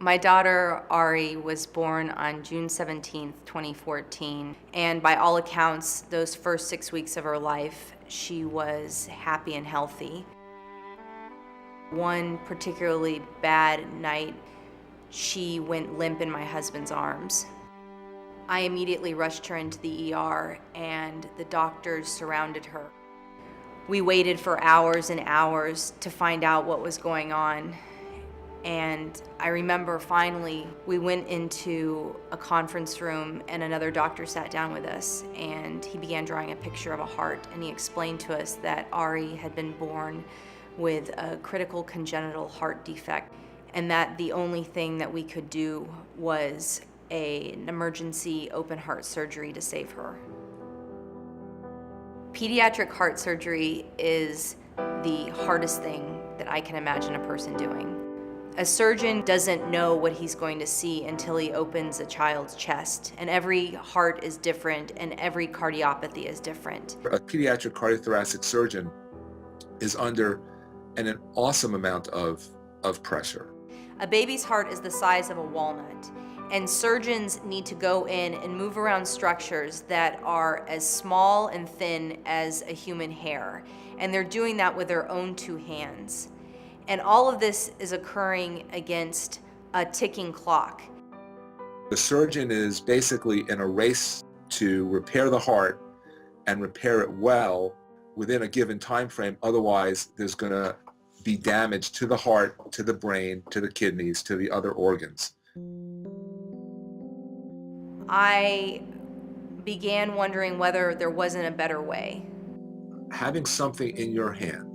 My daughter, Ari, was born on June 17th, 2014, and by all accounts, those first 6 weeks of her life, she was happy and healthy. One particularly bad night, she went limp in my husband's arms. I immediately rushed her into the ER, and the doctors surrounded her. We waited for hours and hours to find out what was going on. And I remember finally we went into a conference room and another doctor sat down with us, and he began drawing a picture of a heart, and he explained to us that Ari had been born with a critical congenital heart defect, and that the only thing that we could do was an emergency open heart surgery to save her. Pediatric heart surgery is the hardest thing that I can imagine a person doing. A surgeon doesn't know what he's going to see until he opens a child's chest, and every heart is different and every cardiopathy is different. A pediatric cardiothoracic surgeon is under an awesome amount of pressure. A baby's heart is the size of a walnut, and surgeons need to go in and move around structures that are as small and thin as a human hair, and they're doing that with their own two hands. And all of this is occurring against a ticking clock. The surgeon is basically in a race to repair the heart and repair it well within a given time frame. Otherwise, there's going to be damage to the heart, to the brain, to the kidneys, to the other organs. I began wondering whether there wasn't a better way. Having something in your hand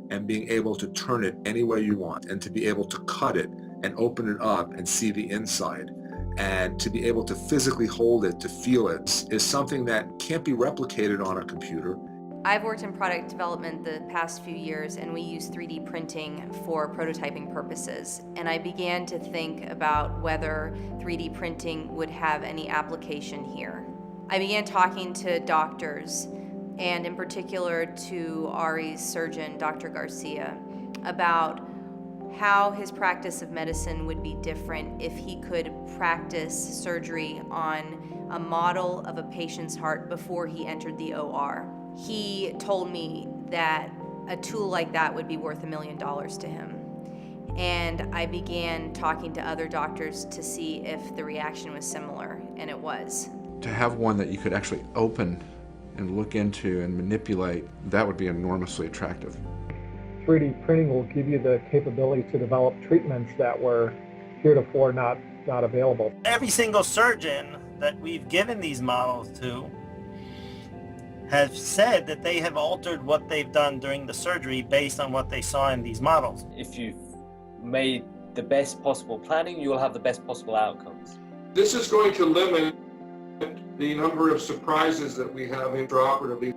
and being able to turn it any way you want, and to be able to cut it and open it up and see the inside, and to be able to physically hold it, to feel it, is something that can't be replicated on a computer. I've worked in product development the past few years, and we use 3D printing for prototyping purposes. And I began to think about whether 3D printing would have any application here. I began talking to doctors, and in particular to Ari's surgeon, Dr. Garcia, about how his practice of medicine would be different if he could practice surgery on a model of a patient's heart before he entered the OR. He told me that a tool like that would be worth $1 million to him. And I began talking to other doctors to see if the reaction was similar, and it was. To have one that you could actually open and look into and manipulate, that would be enormously attractive. 3D printing will give you the capability to develop treatments that were heretofore not available. Every single surgeon that we've given these models to have said that they have altered what they've done during the surgery based on what they saw in these models. If you've made the best possible planning, you will have the best possible outcomes. This is going to limit the number of surprises that we have intraoperatively.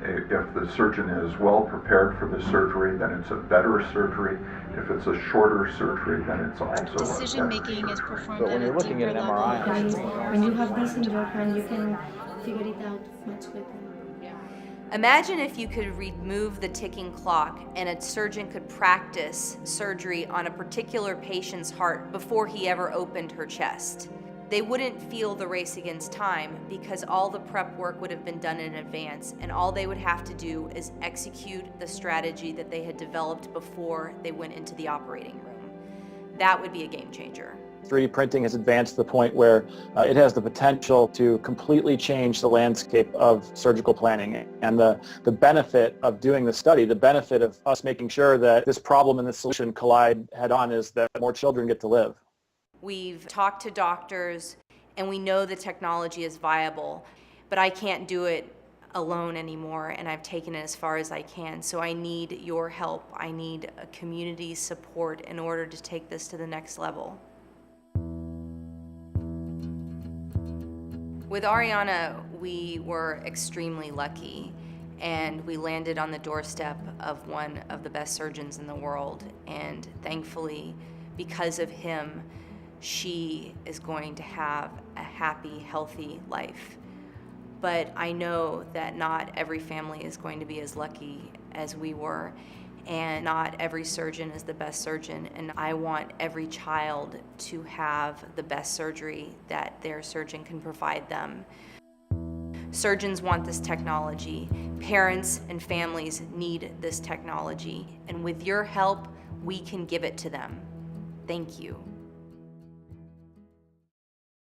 If the surgeon is well prepared for the surgery, then it's a better surgery. If it's a shorter surgery, then it's also decision making is performed but when you're looking at an MRI, when you have this in your hand, you can figure it out much quicker. Imagine if you could remove the ticking clock and a surgeon could practice surgery on a particular patient's heart before he ever opened her chest. They wouldn't feel the race against time because all the prep work would have been done in advance, and all they would have to do is execute the strategy that they had developed before they went into the operating room. That would be a game changer. 3D printing has advanced to the point where it has the potential to completely change the landscape of surgical planning. And the benefit of doing the study, the benefit of us making sure that this problem and this solution collide head on, is that more children get to live. We've talked to doctors, and we know the technology is viable, but I can't do it alone anymore, and I've taken it as far as I can. So I need your help. I need a community support in order to take this to the next level. With Ariana, we were extremely lucky, and we landed on the doorstep of one of the best surgeons in the world, and thankfully, because of him, she is going to have a happy, healthy life. But I know that not every family is going to be as lucky as we were, and not every surgeon is the best surgeon, and I want every child to have the best surgery that their surgeon can provide them. Surgeons want this technology. Parents and families need this technology, and with your help, we can give it to them. Thank you.